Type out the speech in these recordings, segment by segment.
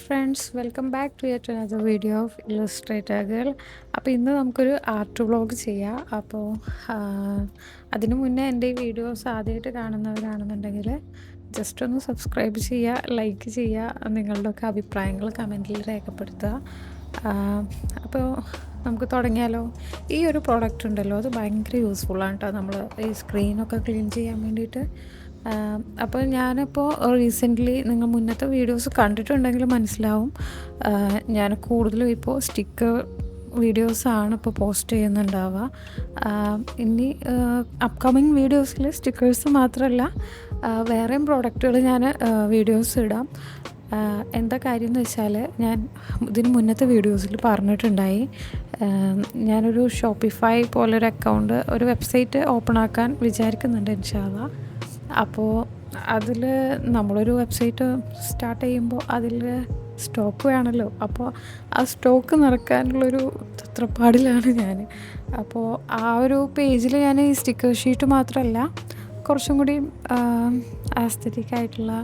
Friends, welcome back to yet another video of illustrator girl. അപ്പോൾ ഇന്ന് നമുക്കൊരു art vlog ചെയ്യാം. അപ്പോൾ അതിനു മുന്നേ എൻ്റെ ഈ വീഡിയോസ് ആദ്യമായിട്ട് കാണുന്നവരാണെന്നുണ്ടെങ്കിൽ ജസ്റ്റ് ഒന്ന് സബ്സ്ക്രൈബ് ചെയ്യുക, ലൈക്ക് ചെയ്യുക, നിങ്ങളുടെയൊക്കെ അഭിപ്രായങ്ങൾ കമൻറ്റിൽ രേഖപ്പെടുത്തുക. അപ്പോൾ നമുക്ക് തുടങ്ങിയാലോ. ഈ ഒരു പ്രോഡക്റ്റ് ഉണ്ടല്ലോ, അത് ഭയങ്കര യൂസ്ഫുള്ളാണ് കേട്ടോ. നമ്മൾ ഈ സ്ക്രീനൊക്കെ ക്ലീൻ ചെയ്യാൻ വേണ്ടിയിട്ട്. അപ്പോൾ ഞാനിപ്പോൾ റീസെൻ്റ്ലി നിങ്ങൾ മുന്നത്തെ വീഡിയോസ് കണ്ടിട്ടുണ്ടെങ്കിൽ മനസ്സിലാവും, ഞാൻ കൂടുതലും ഇപ്പോൾ സ്റ്റിക്കർ വീഡിയോസാണ് ഇപ്പോൾ പോസ്റ്റ് ചെയ്യുന്നുണ്ടാവുക. ഇനി അപ്കമിങ് വീഡിയോസിൽ സ്റ്റിക്കേഴ്സ് മാത്രമല്ല വേറെയും പ്രോഡക്റ്റുകൾ ഞാൻ വീഡിയോസ് ഇടാം. എന്താ കാര്യം എന്ന് വെച്ചാൽ, ഞാൻ ഇതിന് മുന്നത്തെ വീഡിയോസിൽ പറഞ്ഞിട്ടുണ്ടായി, ഞാനൊരു ഷോപ്പിഫൈ പോലൊരു അക്കൗണ്ട്, ഒരു വെബ്സൈറ്റ് ഓപ്പൺ ആക്കാൻ വിചാരിക്കുന്നുണ്ട് ഇൻഷാ അല്ലാഹ്. അപ്പോൾ അതിൽ നമ്മളൊരു വെബ്സൈറ്റ് സ്റ്റാർട്ട് ചെയ്യുമ്പോൾ അതിൽ സ്റ്റോക്ക് വേണമല്ലോ. അപ്പോൾ ആ സ്റ്റോക്ക് നിറക്കാനുള്ളൊരു തത്രപ്പാടിലാണ് ഞാൻ. അപ്പോൾ ആ ഒരു പേജിൽ ഞാൻ ഈ സ്റ്റിക്കർ ഷീറ്റ് മാത്രമല്ല, കുറച്ചും കൂടി ആസ്തറ്റിക് ആയിട്ടുള്ള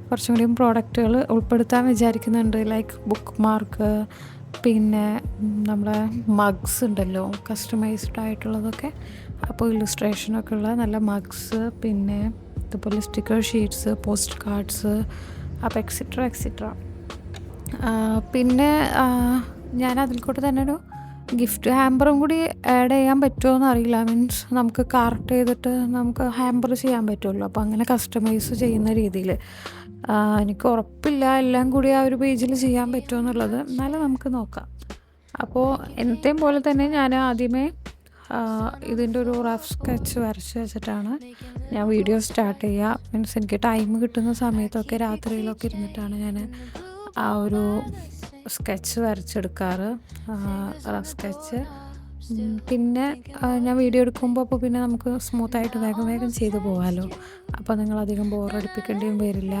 കുറച്ചും കൂടിയും പ്രോഡക്റ്റുകൾ ഉൾപ്പെടുത്താൻ വിചാരിക്കുന്നുണ്ട്. ലൈക്ക് ബുക്ക് മാർക്ക്, പിന്നെ നമ്മുടെ മഗ്സ് ഉണ്ടല്ലോ, കസ്റ്റമൈസ്ഡ് ആയിട്ടുള്ളതൊക്കെ. അപ്പോൾ ഇല്ലുസ്ട്രേഷനൊക്കെ ഉള്ള നല്ല മഗ്സ്, പിന്നെ ഇതുപോലെ സ്റ്റിക്കർ ഷീറ്റ്സ്, പോസ്റ്റ് കാർഡ്സ്, അപ്പോൾ എക്സിട്ര. പിന്നെ ഞാൻ അതിൽ കൂടെ തന്നെ ഒരു ഗിഫ്റ്റ് ഹാമ്പറും കൂടി ആഡ് ചെയ്യാൻ പറ്റുമോ എന്നറിയില്ല. മീൻസ് നമുക്ക് കാർട്ട് ചെയ്തിട്ട് നമുക്ക് ഹാമ്പർ ചെയ്യാൻ പറ്റുമല്ലോ. അപ്പോൾ അങ്ങനെ കസ്റ്റമൈസ് ചെയ്യുന്ന രീതിയിൽ എനിക്ക് ഉറപ്പില്ല എല്ലാം കൂടി ആ ഒരു പേജിൽ ചെയ്യാൻ പറ്റുമോ എന്നുള്ളത്. എന്നാലും നമുക്ക് നോക്കാം. അപ്പോൾ എന്നത്തെയും പോലെ തന്നെ ഞാൻ ആദ്യമേ ഇതിൻ്റെ ഒരു റഫ് സ്കെച്ച് വരച്ച് വെച്ചിട്ടാണ് ഞാൻ വീഡിയോ സ്റ്റാർട്ട് ചെയ്യുക. മീൻസ് എനിക്ക് ടൈം കിട്ടുന്ന സമയത്തൊക്കെ രാത്രിയിലൊക്കെ ഇരുന്നിട്ടാണ് ഞാൻ ആ ഒരു സ്കെച്ച് വരച്ചെടുക്കാറ്, റഫ് സ്കെച്ച്. പിന്നെ ഞാൻ വീഡിയോ എടുക്കുമ്പോൾ അപ്പോൾ പിന്നെ നമുക്ക് സ്മൂത്തായിട്ട് വേഗം ചെയ്തു പോകാമല്ലോ. അപ്പോൾ നിങ്ങളധികം ബോറടിപ്പിക്കേണ്ടിയും വരില്ല.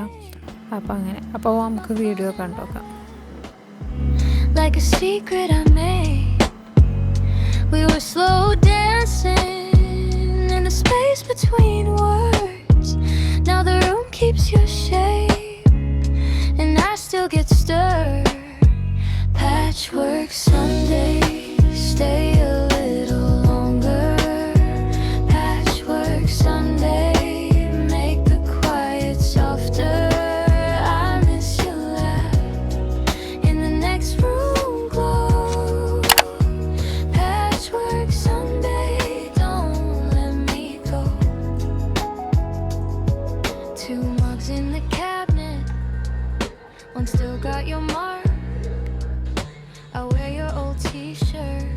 അപ്പോൾ അങ്ങനെ. അപ്പോൾ നമുക്ക് video കണ്ടോക്കാം. Like a secret I made, we were slow dancing in the space between words. Now the room keeps your shape, and I still get stirred. Patchwork Sunday, stay a little longer. Patchwork Sunday, make the quiet softer. I miss your laugh in the next room glow. Patchwork Sunday, don't let me go. Two mugs in the cabinet, one still got your mark. I wear your old t-shirt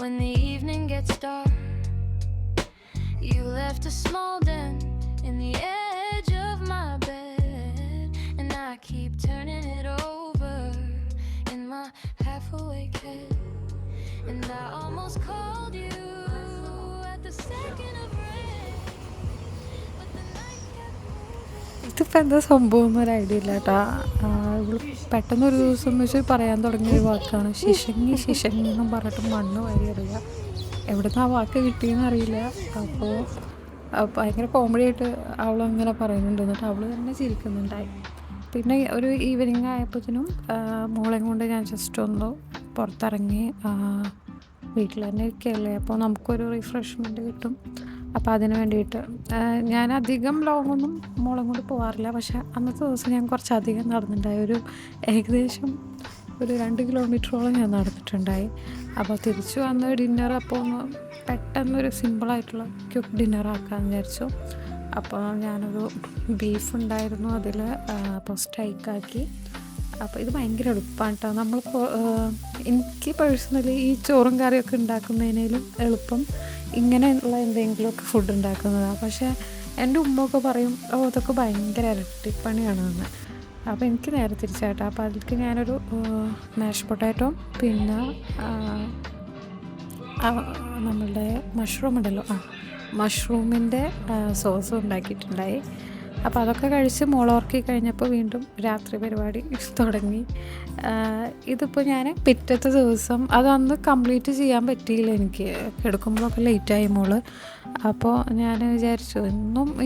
when the evening gets dark. You left a small dent in the edge of my bed, and I keep turning it over in my half-awake head. And I almost called you at the second of rain, but the night kept moving. ഇതിപ്പോൾ എന്താ സംഭവം എന്നൊരു idea ഇല്ല കേട്ടോ. പെട്ടെന്നൊരു ദിവസം വെച്ച് പറയാൻ തുടങ്ങിയൊരു വാക്കാണ് ശിശങ്ങി എന്നും പറഞ്ഞിട്ട് മണ്ണ് വാരി അറിയുക. എവിടെ നിന്ന് ആ വാക്ക് കിട്ടിയെന്ന് അറിയില്ല. അപ്പോൾ ഭയങ്കര കോമഡി ആയിട്ട് അവളങ്ങനെ പറയുന്നുണ്ട്. എന്നിട്ട് അവൾ തന്നെ ചിരിക്കുന്നുണ്ടായി. പിന്നെ ഒരു ഈവനിങ് ആയപ്പോഴത്തേനും മോളെയും കൊണ്ട് ഞാൻ ജസ്റ്റ് ഒന്ന് പുറത്തിറങ്ങി. വീട്ടിൽ തന്നെ ഇരിക്കുകയല്ലേ, അപ്പോൾ നമുക്കൊരു റിഫ്രഷ്മെൻറ്റ് കിട്ടും. അപ്പോൾ അതിന് വേണ്ടിയിട്ട് ഞാൻ അധികം ലോങ്ങൊന്നും മോളെ കൊണ്ട് പോകാറില്ല. പക്ഷേ അന്നത്തെ ദിവസം ഞാൻ കുറച്ചധികം നടന്നിട്ടുണ്ടായി. ഏകദേശം ഒരു 2 കിലോമീറ്ററോളം ഞാൻ നടന്നിട്ടുണ്ടായി. അപ്പോൾ തിരിച്ചു വന്ന് ഡിന്നർ അപ്പോൾ ഒന്ന് പെട്ടെന്നൊരു സിമ്പിളായിട്ടുള്ള ക്വിക്ക് ഡിന്നറാക്കാമെന്ന് വിചാരിച്ചു. അപ്പോൾ ഞാനൊരു ബീഫ് ഉണ്ടായിരുന്നു, അതിൽ അപ്പോൾ സ്റ്റൈക്കാക്കി. അപ്പോൾ ഇത് ഭയങ്കര എളുപ്പമാണ് കേട്ടോ. നമ്മൾ എനിക്ക് പേഴ്സണലി ഈ ചോറും കറിയൊക്കെ ഉണ്ടാക്കുന്നതിനേലും എളുപ്പം ഇങ്ങനെയുള്ള എന്തെങ്കിലുമൊക്കെ ഫുഡ് ഉണ്ടാക്കുന്നതാണ്. പക്ഷേ എൻ്റെ ഉമ്മയൊക്കെ പറയും, അതൊക്കെ ഭയങ്കര ഇരട്ടിപ്പണിയാണെന്ന്. അപ്പോൾ എനിക്ക് നേരെ തിരിച്ചാട്ടോ. അപ്പോൾ അതിലേക്ക് ഞാനൊരു മാഷ് പൊട്ടാറ്റോ, പിന്നെ നമ്മളുടെ മഷ്റൂം ഉണ്ടല്ലോ, മഷ്റൂമിൻ്റെ സോസും ഉണ്ടാക്കിയിട്ടുണ്ടായി. അപ്പോൾ അതൊക്കെ കഴിച്ച് മോളോർക്കി കഴിഞ്ഞപ്പോൾ വീണ്ടും രാത്രി പരിപാടി തുടങ്ങി. ഇതിപ്പോൾ ഞാൻ പിറ്റത്തെ ദിവസം അതൊന്ന് കംപ്ലീറ്റ് ചെയ്യാൻ പറ്റിയില്ല. എനിക്ക് കിടക്കുമ്പോഴൊക്കെ ലേറ്റായി മോള്. അപ്പോൾ ഞാൻ വിചാരിച്ചു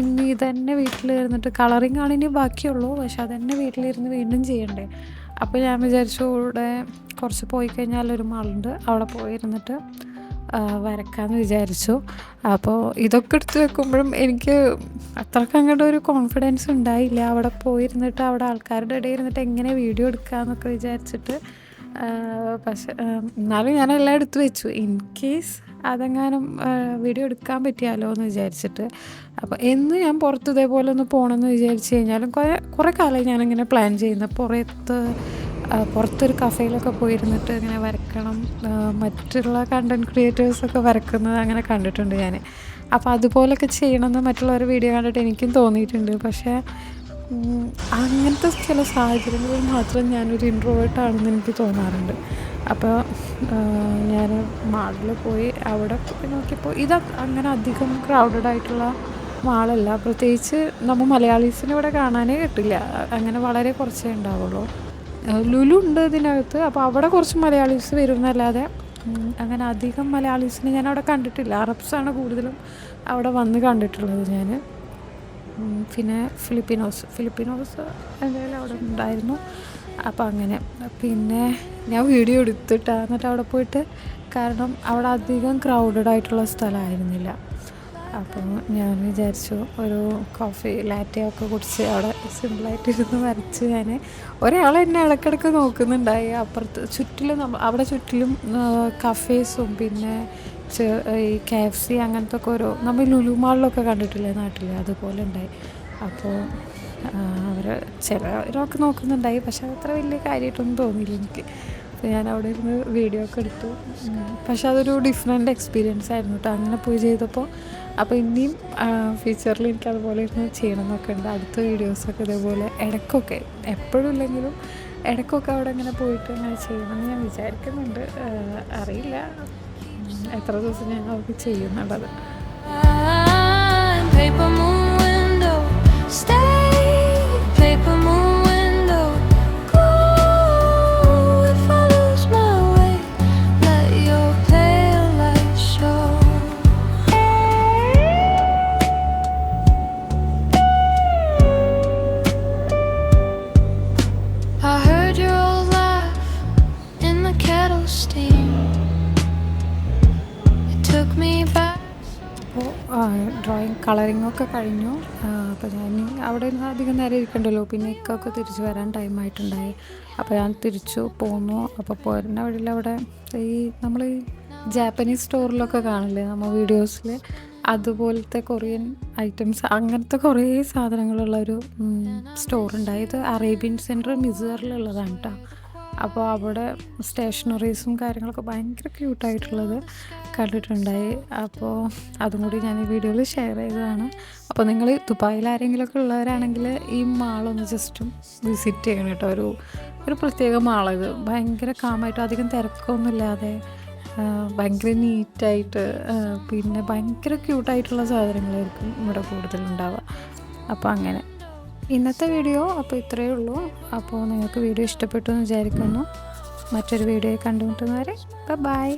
ഇനി ഇതന്നെ വീട്ടിലിരുന്നിട്ട് കളറിങ് ആണ് ഇനി ബാക്കിയുള്ളൂ, പക്ഷെ അതന്നെ വീട്ടിലിരുന്ന് വീണ്ടും ചെയ്യണ്ടേ. അപ്പോൾ ഞാൻ വിചാരിച്ചു ഇവിടെ കുറച്ച് പോയി കഴിഞ്ഞാൽ ഒരു മാളുണ്ട്, അവിടെ പോയിരുന്നിട്ട് വരക്കാമെന്ന് വിചാരിച്ചു. അപ്പോൾ ഇതൊക്കെ എടുത്ത് വെക്കുമ്പോഴും എനിക്ക് അത്രയ്ക്ക് അങ്ങോട്ട് ഒരു കോൺഫിഡൻസ് ഉണ്ടായില്ല. അവിടെ പോയിരുന്നിട്ട് അവിടെ ആൾക്കാരുടെ ഇടയിൽ ഇരുന്നിട്ട് എങ്ങനെ വീഡിയോ എടുക്കാമെന്നൊക്കെ വിചാരിച്ചിട്ട്. പക്ഷെ എന്നാലും ഞാൻ എല്ലാം എടുത്തു വെച്ചു, ഇൻ കേസ് അതെങ്ങാനും വീഡിയോ എടുക്കാൻ പറ്റിയാലോ എന്ന് വിചാരിച്ചിട്ട്. അപ്പോൾ എന്ന് ഞാൻ പുറത്ത് ഇതേപോലെ ഒന്ന് പോകണമെന്ന് വിചാരിച്ച് കഴിഞ്ഞാലും കുറേ കാലമായി ഞാനിങ്ങനെ പ്ലാൻ ചെയ്യുന്നത് പുറത്തൊരു കഫേയിലൊക്കെ പോയിരുന്നിട്ട് ഇങ്ങനെ വരക്കണം. മറ്റുള്ള കണ്ടൻറ് ക്രിയേറ്റേഴ്സൊക്കെ വരക്കുന്നത് അങ്ങനെ കണ്ടിട്ടുണ്ട് ഞാൻ. അപ്പോൾ അതുപോലൊക്കെ ചെയ്യണമെന്ന് മറ്റുള്ളവരുടെ വീഡിയോ കണ്ടിട്ട് എനിക്കും തോന്നിയിട്ടുണ്ട്. പക്ഷേ അങ്ങനത്തെ ചില സാഹചര്യങ്ങളിൽ മാത്രം ഞാനൊരു ഇൻട്രോവേർട്ടാണെന്ന് എനിക്ക് തോന്നാറുണ്ട്. അപ്പോൾ ഞാൻ മാളിൽ പോയി അവിടെ പോയി നോക്കിയപ്പോൾ ഇത് അങ്ങനെ അധികം ക്രൗഡഡ് ആയിട്ടുള്ള മാളല്ല. പ്രത്യേകിച്ച് നമ്മൾ മലയാളീസിനെ ഇവിടെ കാണാനേ കിട്ടില്ല, അങ്ങനെ വളരെ കുറച്ചേ ഉണ്ടാവുള്ളൂ. ലുലു ഉണ്ട് ഇതിനകത്ത്, അപ്പോൾ അവിടെ കുറച്ച് മലയാളീസ് വരുന്നല്ലാതെ അങ്ങനെ അധികം മലയാളീസിനെ ഞാൻ അവിടെ കണ്ടിട്ടില്ല. അറബ്സാണ് കൂടുതലും അവിടെ വന്ന് കണ്ടിട്ടുള്ളത് ഞാൻ. പിന്നെ ഫിലിപ്പിനോസ് എന്തായാലും അവിടെ ഉണ്ടായിരുന്നു. അപ്പോൾ അങ്ങനെ പിന്നെ ഞാൻ വീഡിയോ എടുത്തിട്ടാണ് എന്നിട്ട് അവിടെ പോയിട്ട്, കാരണം അവിടെ അധികം ക്രൗഡഡ് ആയിട്ടുള്ള സ്ഥലമായിരുന്നില്ല. അപ്പോൾ ഞാൻ വിചാരിച്ചു ഒരു കോഫി ലാറ്റയൊക്കെ കുടിച്ച് അവിടെ സിമ്പിളായിട്ടിരുന്ന് വരച്ച്. ഞാൻ ഒരാൾ എന്നെ ഇടയ്ക്കിടയ്ക്ക് നോക്കുന്നുണ്ടായി. അപ്പുറത്ത് അവിടെ ചുറ്റിലും കഫേസും പിന്നെ ഈ KFC അങ്ങനത്തെ ഒക്കെ ഓരോ നമ്മൾ ലുലു മാളിലൊക്കെ കണ്ടിട്ടില്ലേ നാട്ടിൽ, അതുപോലെ ഉണ്ടായി. അപ്പോൾ അവർ ചിലരൊക്കെ നോക്കുന്നുണ്ടായി, പക്ഷെ അത്ര വലിയ കാര്യമായിട്ടൊന്നും തോന്നിയില്ല എനിക്ക്. അപ്പോൾ ഞാൻ അവിടെ ഇരുന്ന് വീഡിയോ ഒക്കെ എടുത്തു. പക്ഷെ അതൊരു ഡിഫറെൻ്റ് എക്സ്പീരിയൻസ് ആയിരുന്നു കേട്ടോ അങ്ങനെ പോയി ചെയ്തപ്പോൾ. അപ്പോൾ ഇനിയും ഫ്യൂച്ചറിൽ എനിക്ക് അതുപോലെ ഇരുന്ന് ചെയ്യണം എന്നൊക്കെ ഉണ്ട്. അടുത്ത വീഡിയോസൊക്കെ ഇതേപോലെ ഇടയ്ക്കൊക്കെ, എപ്പോഴും ഇല്ലെങ്കിലും ഇടയ്ക്കൊക്കെ അവിടെ ഇങ്ങനെ പോയിട്ട് അങ്ങനെ ചെയ്യണമെന്ന് ഞാൻ വിചാരിക്കുന്നുണ്ട്. അറിയില്ല എത്ര ദിവസം ഞാൻ അവർക്ക് ചെയ്യുന്നുള്ളത്. ഡ്രോയിങ് കളറിങ്ങൊക്കെ കഴിഞ്ഞു. അപ്പോൾ ഞാൻ അവിടെ നിന്ന് അധികം നേരം ഇരിക്കണ്ടല്ലോ, പിന്നെ ഇക്കൊക്കെ തിരിച്ച് വരാൻ ടൈമായിട്ടുണ്ടായി. അപ്പോൾ ഞാൻ തിരിച്ചു പോന്നു. അപ്പോൾ പോരുന്ന വഴിയിൽ അവിടെ ഈ നമ്മൾ ഈ ജാപ്പനീസ് സ്റ്റോറിലൊക്കെ കാണില്ലേ നമ്മൾ വീഡിയോസിൽ, അതുപോലത്തെ കൊറിയൻ ഐറ്റംസ് അങ്ങനത്തെ കുറേ സാധനങ്ങളുള്ളൊരു സ്റ്റോറുണ്ടായി. ഇത് അറേബ്യൻ സെൻറ്റർ മിസറിലുള്ളതാണ് കേട്ടോ. അപ്പോൾ അവിടെ സ്റ്റേഷനറീസും കാര്യങ്ങളൊക്കെ ഭയങ്കര ക്യൂട്ടായിട്ടുള്ളത് കണ്ടിട്ടുണ്ടായി. അപ്പോൾ അതും കൂടി ഞാൻ ഈ വീഡിയോയിൽ ഷെയർ ചെയ്തതാണ്. അപ്പോൾ നിങ്ങൾ ദുബായിൽ ആരെങ്കിലുമൊക്കെ ഉള്ളവരാണെങ്കിൽ ഈ മാളൊന്ന് ജസ്റ്റും വിസിറ്റ് ചെയ്യണം കേട്ടോ. ഒരു പ്രത്യേക മാളത് ഭയങ്കര കാമായിട്ട് അധികം തിരക്കൊന്നുമില്ലാതെ ഭയങ്കര നീറ്റായിട്ട് പിന്നെ ഭയങ്കര ക്യൂട്ടായിട്ടുള്ള സാധനങ്ങളായിരിക്കും ഇവിടെ കൂടുതലുണ്ടാവുക. അപ്പോൾ അങ്ങനെ ഇന്നത്തെ വീഡിയോ അപ്പോൾ ഇത്രയേ ഉള്ളൂ. അപ്പോൾ നിങ്ങൾക്ക് വീഡിയോ ഇഷ്ടപ്പെട്ടു എന്ന് വിചാരിക്കുന്നു. മറ്റൊരു വീഡിയോ കണ്ടുമുട്ടുന്നവരെ ബൈ.